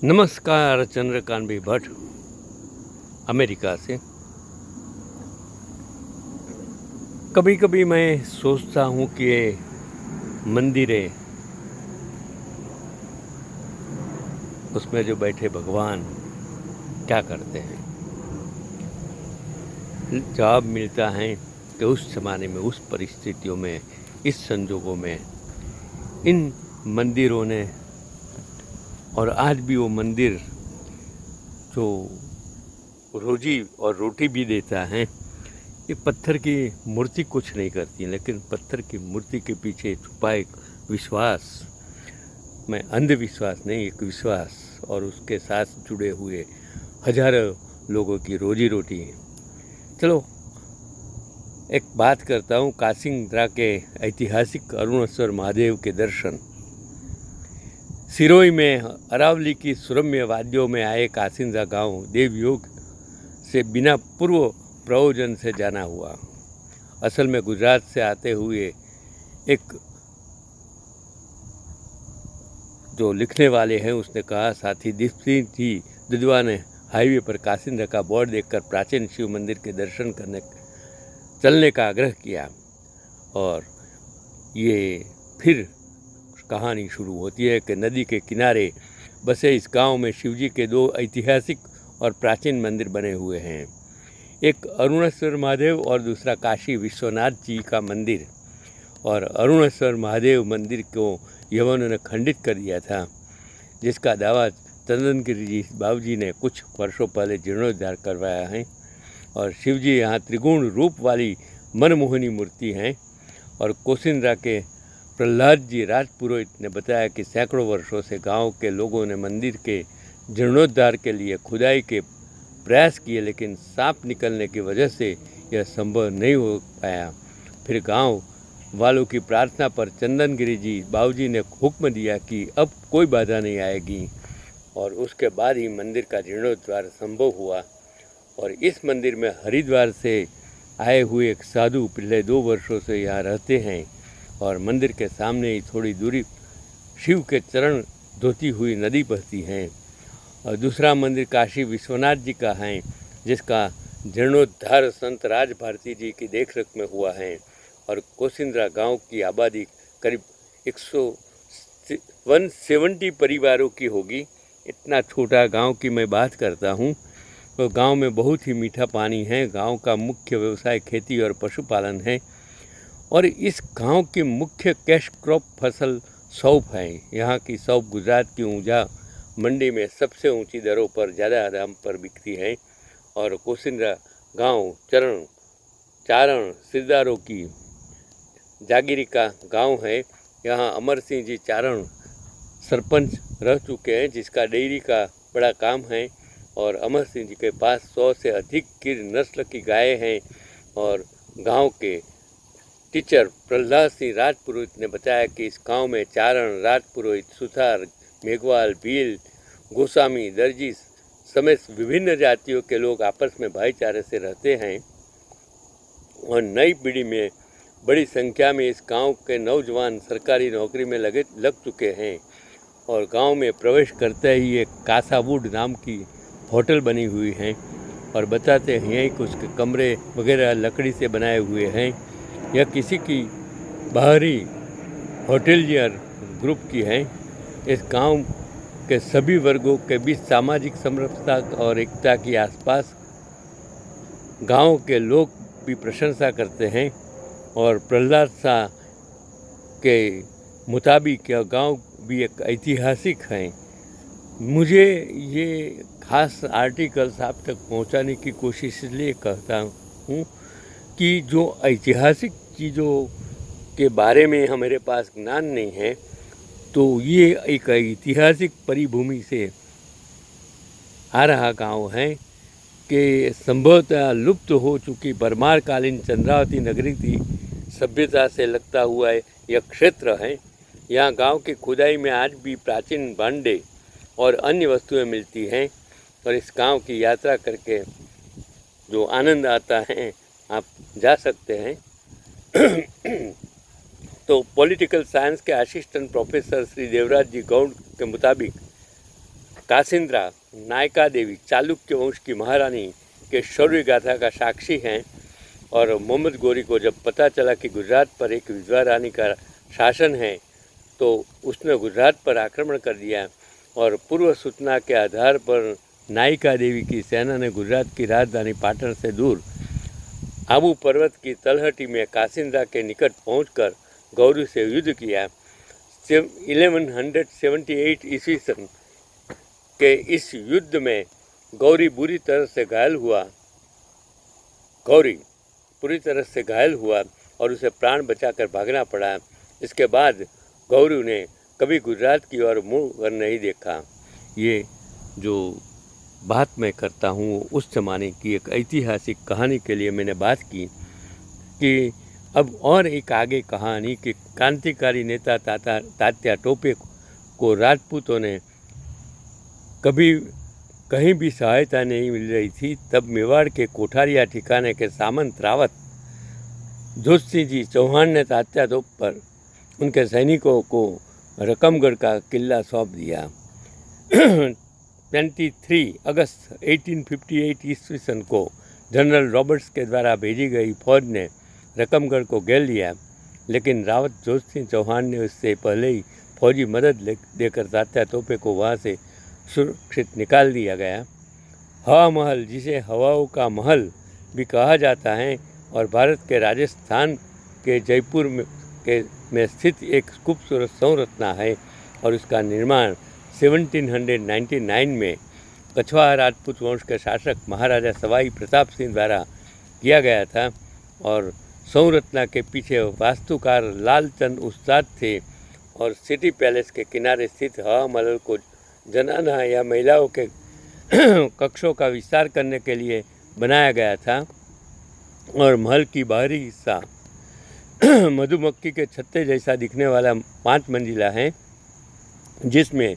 नमस्कार, चंद्रकांत भाई भट्ट अमेरिका से। कभी कभी मैं सोचता हूँ कि ये मंदिरें, उसमें जो बैठे भगवान क्या करते हैं। जवाब मिलता है कि उस ज़माने में, उस परिस्थितियों में, इस संजोगों में इन मंदिरों ने, और आज भी वो मंदिर जो रोजी और रोटी भी देता है, ये पत्थर की मूर्ति कुछ नहीं करती, लेकिन पत्थर की मूर्ति के पीछे छुपा एक विश्वास, मैं अंधविश्वास नहीं, एक विश्वास, और उसके साथ जुड़े हुए हजारों लोगों की रोजी रोटी है। चलो एक बात करता हूँ कासिंद्रा के ऐतिहासिक अरुणेश्वर महादेव के दर्शन। सिरोही में अरावली की सुरम्य वादियों में आए कासिंद्रा गांव देवयोग से बिना पूर्व प्रयोजन से जाना हुआ। असल में गुजरात से आते हुए एक जो लिखने वाले हैं उसने कहा, साथी दीप्ति जी दुधवा ने हाईवे पर कासिंद्रा का बोर्ड देखकर प्राचीन शिव मंदिर के दर्शन करने चलने का आग्रह किया। और ये फिर कहानी शुरू होती है कि नदी के किनारे बसे इस गांव में शिवजी के दो ऐतिहासिक और प्राचीन मंदिर बने हुए हैं, एक अरुणेश्वर महादेव और दूसरा काशी विश्वनाथ जी का मंदिर। और अरुणेश्वर महादेव मंदिर को यवनों ने खंडित कर दिया था, जिसका दावा चंदनगिरी जी बाबूजी ने कुछ वर्षों पहले जीर्णोद्धार करवाया है। और शिवजी यहाँ त्रिगुण रूप वाली मनमोहनी मूर्ति हैं। और कोसिंद्रा के प्रहलाद जी राजपुरोहित ने बताया कि सैकड़ों वर्षों से गांव के लोगों ने मंदिर के जीर्णोद्धार के लिए खुदाई के प्रयास किए, लेकिन सांप निकलने की वजह से यह संभव नहीं हो पाया। फिर गांव वालों की प्रार्थना पर चंदनगिरी जी बाबूजी ने हुक्म दिया कि अब कोई बाधा नहीं आएगी, और उसके बाद ही मंदिर का जीर्णोद्धार संभव हुआ। और इस मंदिर में हरिद्वार से आए हुए एक साधु पिछले 2 वर्षों से यहाँ रहते हैं। और मंदिर के सामने ही थोड़ी दूरी शिव के चरण धोती हुई नदी बहती है। और दूसरा मंदिर काशी विश्वनाथ जी का है, जिसका जीर्णोद्धार संत राज भारती जी की देखरेख में हुआ है। और कोसिंद्रा गांव की आबादी करीब 170 परिवारों की होगी। इतना छोटा गांव की मैं बात करता हूं। तो गांव में बहुत ही मीठा पानी है। गांव का मुख्य व्यवसाय खेती और पशुपालन है। और इस गांव की मुख्य कैश क्रॉप फसल सौंफ है। यहाँ की सौंफ गुजरात की ऊंझा मंडी में सबसे ऊंची दरों पर ज़्यादा दाम पर बिकती है। और कोसिंद्रा गांव चारण सिरदारों की जागीरी का गांव है। यहाँ अमर सिंह जी चारण सरपंच रह चुके हैं, जिसका डेयरी का बड़ा काम है। और अमर सिंह जी के पास 100 से अधिक गिर नस्ल की गायें हैं। और गांव के टीचर प्रहलाद सिंह राजपुरोहित ने बताया कि इस गांव में चारण, राजपुरोहित, सुथार, मेघवाल, भील, गोस्वामी, दर्जी समेत विभिन्न जातियों के लोग आपस में भाईचारे से रहते हैं। और नई पीढ़ी में बड़ी संख्या में इस गांव के नौजवान सरकारी नौकरी में लग चुके हैं। और गांव में प्रवेश करते ही एक कासावुड नाम की होटल बनी हुई है। और बताते हैं यहीं कुछ कमरे वगैरह लकड़ी से बनाए हुए हैं। यह किसी की बाहरी होटलियर ग्रुप की है। इस गांव के सभी वर्गों के बीच सामाजिक समरसता और एकता की आसपास गांव के लोग भी प्रशंसा करते हैं। और प्रहलाद शाह के मुताबिक यह गांव भी एक ऐतिहासिक है। मुझे ये खास आर्टिकल्स आप तक पहुंचाने की कोशिश इसलिए करता हूँ कि जो ऐतिहासिक चीज़ों के बारे में हमारे पास ज्ञान नहीं है, तो ये एक ऐतिहासिक परिभूमि से आ रहा गांव है कि संभवतः लुप्त हो चुकी परमारकालीन चंद्रावती नगरी की सभ्यता से लगता हुआ यह क्षेत्र है। यहाँ गांव की खुदाई में आज भी प्राचीन भांडे और अन्य वस्तुएं मिलती हैं। और इस गांव की यात्रा करके जो आनंद आता है, आप जा सकते हैं। तो पॉलिटिकल साइंस के असिस्टेंट प्रोफेसर श्री देवराज जी गौड़ के मुताबिक कासिंद्रा नायका देवी चालुक्य वंश की महारानी के शौर्य गाथा का साक्षी हैं। और मोहम्मद गोरी को जब पता चला कि गुजरात पर एक विधवा रानी का शासन है तो उसने गुजरात पर आक्रमण कर दिया और पूर्व सूचना के आधार पर नायिका देवी की सेना ने गुजरात की राजधानी पाटन से दूर आबू पर्वत की तलहटी में कासिंद्रा के निकट पहुंचकर गौरी से युद्ध किया। 1178 ईस्वी सन के इस युद्ध में गौरी पूरी तरह से घायल हुआ और उसे प्राण बचाकर भागना पड़ा। इसके बाद गौरी ने कभी गुजरात की ओर मुँह कर नहीं देखा। ये जो बात मैं करता हूँ उस ज़माने की एक ऐतिहासिक कहानी के लिए मैंने बात की कि अब और एक आगे कहानी कि क्रांतिकारी नेता तात्या टोपे को राजपूतों ने कभी कहीं भी सहायता नहीं मिल रही थी। तब मेवाड़ के कोठारिया ठिकाने के सामंत रावत जोशी जी चौहान ने तात्या टोप पर उनके सैनिकों को रकमगढ़ का किला सौंप दिया। 23 अगस्त 1858 ईस्वी सन को जनरल रॉबर्ट्स के द्वारा भेजी गई फौज ने रकमगढ़ को घेर लिया, लेकिन रावत जोशी चौहान ने उससे पहले ही फौजी मदद देकर तात्या टोपे को वहाँ से सुरक्षित निकाल दिया गया। हवा महल, जिसे हवाओं का महल भी कहा जाता है और भारत के राजस्थान के जयपुर में स्थित एक खूबसूरत संरचना है और उसका निर्माण 1799 में कछवाहा राजपूत वंश के शासक महाराजा सवाई प्रताप सिंह द्वारा किया गया था। और संरचना के पीछे वास्तुकार लालचंद उस्ताद थे और सिटी पैलेस के किनारे स्थित हवा महल को जनाना या महिलाओं के कक्षों का विस्तार करने के लिए बनाया गया था। और महल की बाहरी हिस्सा मधुमक्खी के छत्ते जैसा दिखने वाला 5 मंजिला है, जिसमें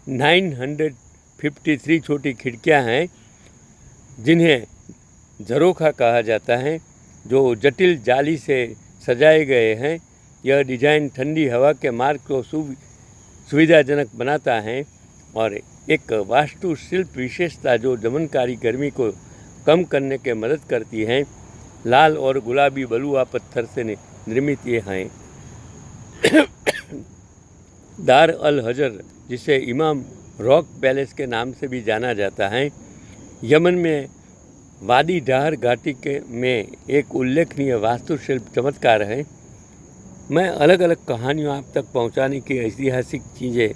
953 छोटी खिड़कियां हैं जिन्हें झरोखा कहा जाता है, जो जटिल जाली से सजाए गए हैं। यह डिज़ाइन ठंडी हवा के मार्ग को सुविधाजनक बनाता है और एक वास्तुशिल्प विशेषता जो दमनकारी गर्मी को कम करने के मदद करती है। लाल और गुलाबी बलुआ पत्थर से निर्मित ये हैं। दार अल हजर, जिसे इमाम रॉक पैलेस के नाम से भी जाना जाता है, यमन में वादी डाहर घाटी में एक उल्लेखनीय वास्तुशिल्प चमत्कार है। मैं अलग अलग कहानियों आप तक पहुंचाने की ऐतिहासिक चीज़ें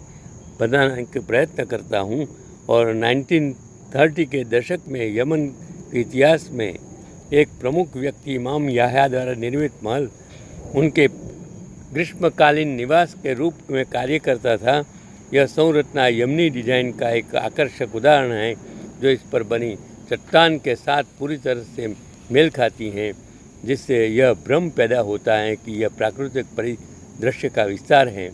बताने के प्रयत्न करता हूं और 1930 के दशक में यमन के इतिहास में एक प्रमुख व्यक्ति इमाम याह्या द्वारा निर्मित महल उनके ग्रीष्मकालीन निवास के रूप में कार्य करता था। यह संरचना यमनी डिजाइन का एक आकर्षक उदाहरण है जो इस पर बनी चट्टान के साथ पूरी तरह से मेल खाती हैं, जिससे यह भ्रम पैदा होता है कि यह प्राकृतिक परिदृश्य का विस्तार है।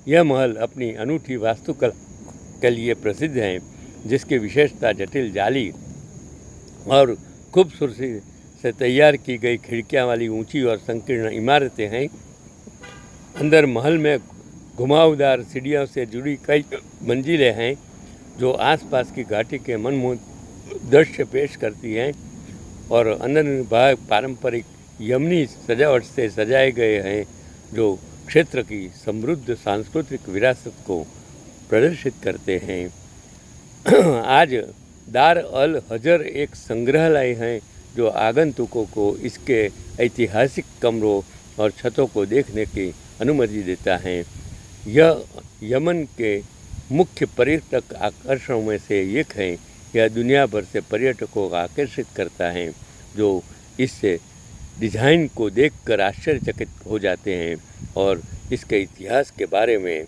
यह महल अपनी अनूठी वास्तुकला के लिए प्रसिद्ध है, जिसकी विशेषता जटिल जाली और खूबसूरती से तैयार की गई खिड़कियां वाली ऊंची और संकीर्ण इमारतें हैं। अंदर महल में घुमावदार सीढ़ियों से जुड़ी कई मंजिलें हैं जो आसपास की घाटी के मनमोहक दृश्य पेश करती हैं और अंदर भाग पारंपरिक यमनी सजावट से सजाए गए हैं जो क्षेत्र की समृद्ध सांस्कृतिक विरासत को प्रदर्शित करते हैं। आज दार अल हजर एक संग्रहालय है जो आगंतुकों को इसके ऐतिहासिक कमरों और छतों को देखने की अनुमति देता है। यह यमन के मुख्य पर्यटक आकर्षणों में से एक है। यह दुनिया भर से पर्यटकों को आकर्षित करता है जो इससे डिज़ाइन को देखकर आश्चर्यचकित हो जाते हैं और इसके इतिहास के बारे में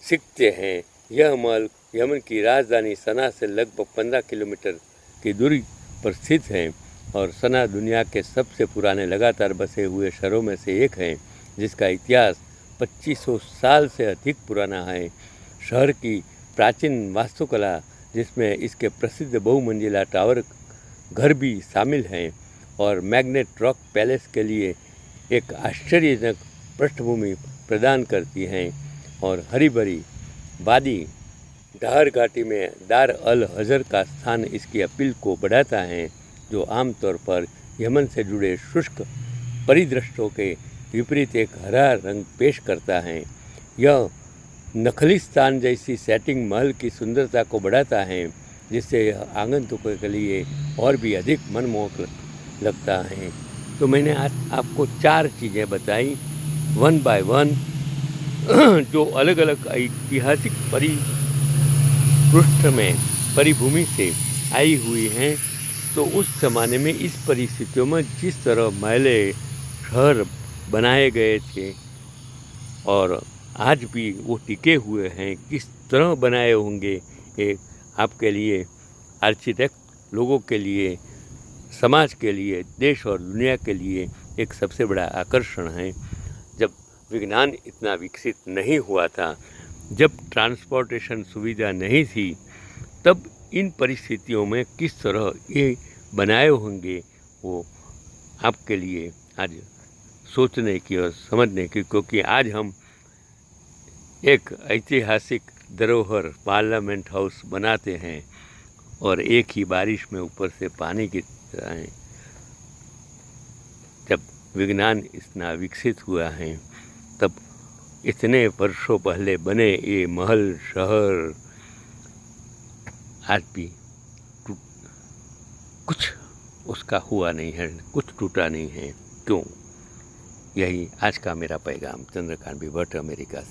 सीखते हैं। यह महल यमन की राजधानी सना से लगभग 15 किलोमीटर की दूरी पर स्थित है और सना दुनिया के सबसे पुराने लगातार बसे हुए शहरों में से एक है, जिसका इतिहास 2500 साल से अधिक पुराना है। शहर की प्राचीन वास्तुकला, जिसमें इसके प्रसिद्ध बहुमंजिला टावर घर भी शामिल हैं और मैग्नेट रॉक पैलेस के लिए एक आश्चर्यजनक पृष्ठभूमि प्रदान करती हैं और हरी भरी वादी धार घाटी में दार अल हजर का स्थान इसकी अपील को बढ़ाता है, जो आमतौर पर यमन से जुड़े शुष्क परिदृश्यों के विपरीत एक हरा रंग पेश करता है। यह नखलिस्तान जैसी सेटिंग महल की सुंदरता को बढ़ाता है, जिससे यह आगंतुकों के लिए और भी अधिक मनमोहक लगता है। तो मैंने आज आपको 4 चीज़ें बताई, वन बाय वन, जो अलग अलग ऐतिहासिक परिपृष्ठ में परिभूमि से आई हुई हैं। तो उस ज़माने में इस परिस्थितियों में जिस तरह महले शहर बनाए गए थे और आज भी वो टिके हुए हैं, किस तरह बनाए होंगे, एक आपके लिए, आर्किटेक्ट लोगों के लिए, समाज के लिए, देश और दुनिया के लिए एक सबसे बड़ा आकर्षण है। जब विज्ञान इतना विकसित नहीं हुआ था, जब ट्रांसपोर्टेशन सुविधा नहीं थी, तब इन परिस्थितियों में किस तरह ये बनाए होंगे, वो आपके लिए आज सोचने की और समझने की, क्योंकि आज हम एक ऐतिहासिक धरोहर पार्लियामेंट हाउस बनाते हैं और एक ही बारिश में ऊपर से पानी गिरता है। जब विज्ञान इतना विकसित हुआ है, तब इतने वर्षों पहले बने ये महल शहर आज भी कुछ उसका हुआ नहीं है, कुछ टूटा नहीं है। क्यों? यही आज का मेरा पैगाम। चंद्रकांत भट्ट, अमेरिका से।